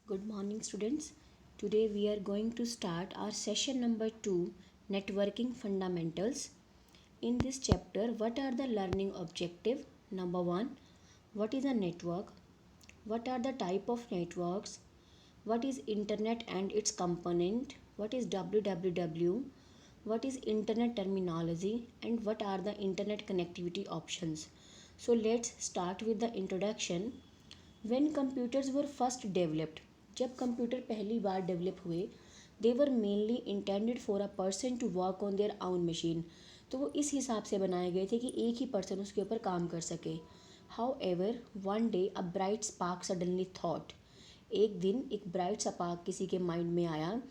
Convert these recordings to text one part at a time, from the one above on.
Good morning, students. Today we are going to start our session number 2, Networking Fundamentals. In this chapter, what are the learning objective? Number 1, what is a network? What are the type of networks? What is internet and its component? What is www? What is internet terminology and what are the internet connectivity options? So let's start with the introduction. When computers were first developed, जब computer पहली बार develop हुए, they were mainly intended for a person to work on their own machine. तो वो इस हिसाब से बनाए गए थे कि एक ही पर्सन उसके ऊपर काम कर सके। How ever one day a bright spark suddenly thought, एक दिन एक ब्राइट स्पार्क किसी के माइंड में आया,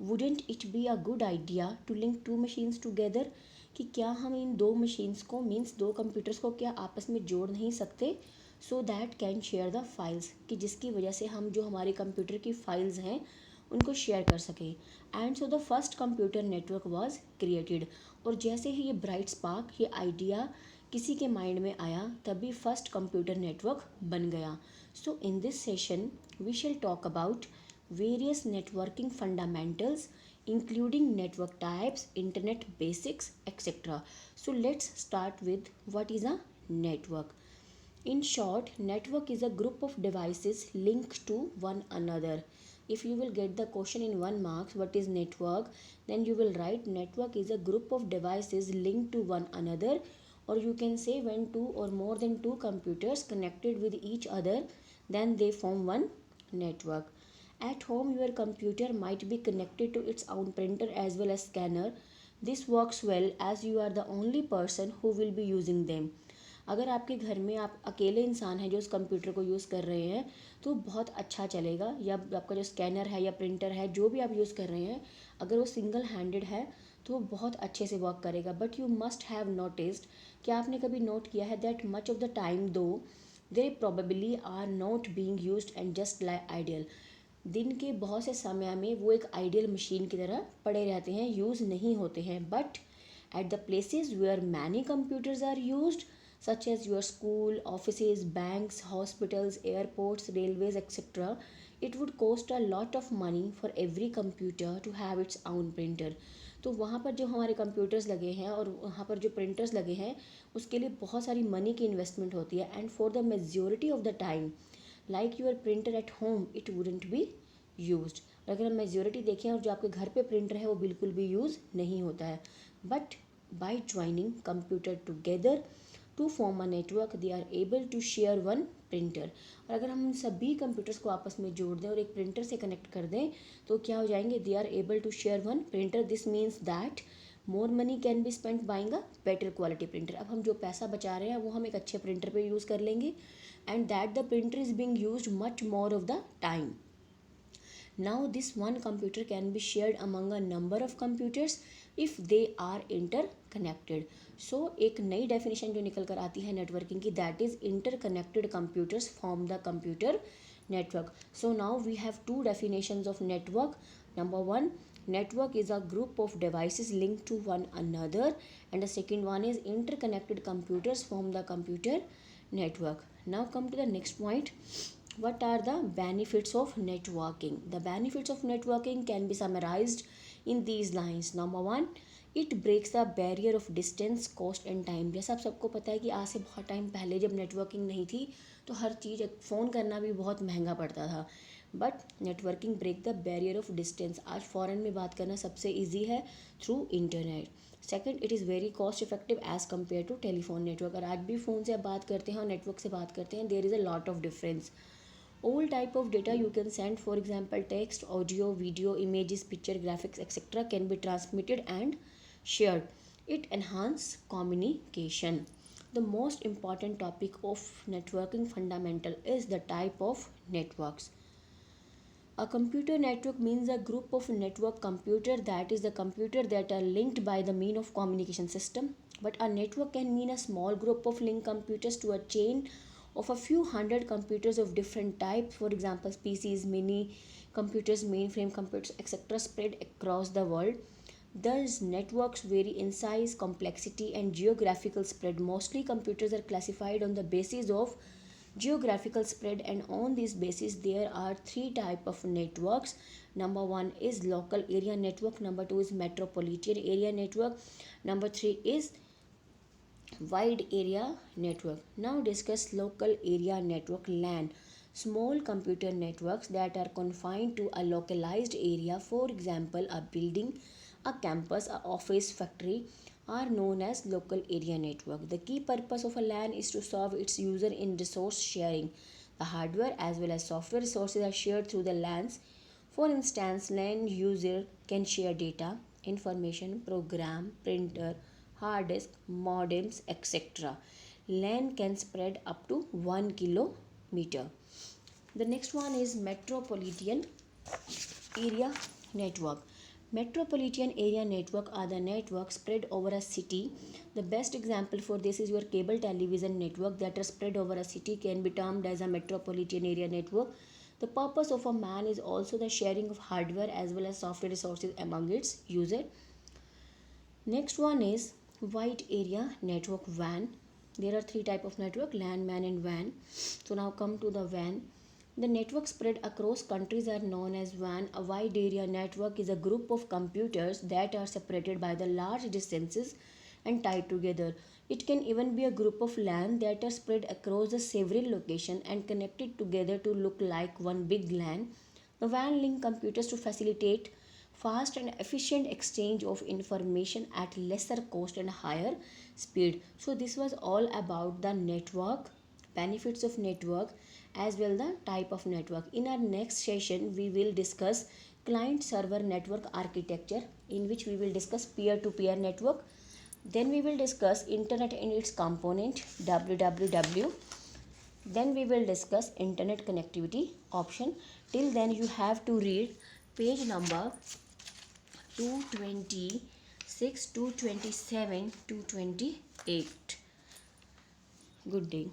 wouldn't it be a good idea to link two machines together, कि क्या हम इन दो मशीन्स को मीन्स दो कंप्यूटर्स को क्या आपस में जोड़ नहीं सकते, so that can share the files, कि जिसकी वजह से हम जो हमारे कंप्यूटर की फाइल्स हैं उनको शेयर कर सकें। And so the first computer network was created. और जैसे ही ये ब्राइट स्पार्क, ये आइडिया किसी के माइंड में आया, तभी फर्स्ट कंप्यूटर नेटवर्क बन गया। So in this session we shall talk about various networking fundamentals including network types, internet basics, etc. So let's start with what is a network. In short, network is a group of devices linked to one another. If you will get the question in 1 marks, what is network, then you will write network is a group of devices linked to one another, or you can say when two or more than two computers connected with each other, then they form one network. At home, your computer might be connected to its own printer as well as scanner. This works well as you are the only person who will be using them. अगर आपके घर में आप अकेले इंसान हैं जो उस कंप्यूटर को यूज़ कर रहे हैं तो बहुत अच्छा चलेगा, या आपका जो स्कैनर है या प्रिंटर है जो भी आप यूज़ कर रहे हैं, अगर वो सिंगल हैंडेड है तो वो बहुत अच्छे से वर्क करेगा। But you must have noticed, कि आपने कभी नोट किया है that much of the time though they probably are not being used and just like ideal, दिन के बहुत से समय में वो एक आइडियल मशीन की तरह पड़े रहते हैं, यूज़ नहीं होते हैं। But at the places where many computers are used such as your school, offices, banks, hospitals, airports, railways, etc., it would cost a lot of money for every computer to have its own printer. तो वहाँ पर जो हमारे computers लगे हैं और वहाँ पर जो प्रिंटर्स लगे हैं उसके लिए बहुत सारी मनी की इन्वेस्टमेंट होती है। And for the majority of the time like your printer at home it wouldn't be used. अगर हम मेजोरिटी देखें और जो आपके घर पे प्रिंटर है वो बिल्कुल भी यूज़ नहीं होता है। But by joining computer together to form a network they are able to share one printer. और अगर हम सभी कंप्यूटर्स को आपस में जोड़ दें और एक प्रिंटर से कनेक्ट कर दें तो क्या हो जाएंगे, they are able to share one printer. This means that more money can be spent buying a better quality printer. अब हम जो पैसा बचा रहे हैं वो हम एक अच्छे प्रिंटर पे यूज़ कर लेंगे, and that the printer is being used much more of the time. Now this one computer can be shared among a number of computers if they are interconnected. So एक नई definition जो निकल कर आती है networking की, that is interconnected computers form the computer network. So now we have two definitions of network. Number one, network is a group of devices linked to one another, and the second one is interconnected computers form the computer network. Now come to the next point. What are the benefits of networking? The benefits of networking can be summarized in these lines. Number one, it breaks the barrier of distance, cost and time. जैसा आप सबको पता है कि आज से बहुत time पहले जब नेटवर्किंग नहीं थी तो हर चीज़ फ़ोन करना भी बहुत महंगा पड़ता था। But networking break the barrier of distance. आज फ़ॉरन में बात करना सबसे ईजी है through internet. Second, it is very cost effective as compare to telephone network. और आज भी फ़ोन से आप बात करते हैं और नेटवर्क से बात करते हैं, there is a lot of difference. All type of data you can send, for example text, audio, video, images, picture, graphics, etc., can be transmitted and shared. It enhances communication. The most important topic of networking fundamental is the type of networks. A computer network means a group of network computer, that is the computer that are linked by the mean of communication system. But a network can mean a small group of linked computers to a chain of a few hundred computers of different types. For example, PCs, mini computers, mainframe computers, etc., spread across the world. Thus, networks vary in size, complexity, and geographical spread. Mostly, computers are classified on the basis of geographical spread, and on this basis there are three type of networks. Number one is local area network, number two is metropolitan area network, number three is wide area network. Now discuss local area network, LAN. Small computer networks that are confined to a localized area, for example a building, a campus, a office, factory, are known as local area network. The key purpose of a LAN is to serve its user in resource sharing. The hardware as well as software resources are shared through the LANs. For instance, LAN user can share data, information, program, printer, hard disk, modems, etc. LAN can spread up to 1 kilometer. The next one is metropolitan area network. Metropolitan area network are the networks spread over a city. The best example for this is your cable television network that are spread over a city can be termed as a metropolitan area network. The purpose of a MAN is also the sharing of hardware as well as software resources among its user. Next one is wide area network, WAN. There are three type of network: LAN, MAN and WAN. So now come to the WAN. The network spread across countries are known as WAN. A wide area network is a group of computers that are separated by the large distances and tied together. It can even be a group of LAN that are spread across the several locations and connected together to look like one big LAN. The WAN link computers to facilitate fast and efficient exchange of information at lesser cost and higher speed. So this was all about the network, benefits of network, as well the type of network. In our next session we will discuss client server network architecture, in which we will discuss peer to peer network. Then we will discuss internet and its component, www. Then we will discuss internet connectivity option. Till then you have to read page number 226, 227, 228. Good day.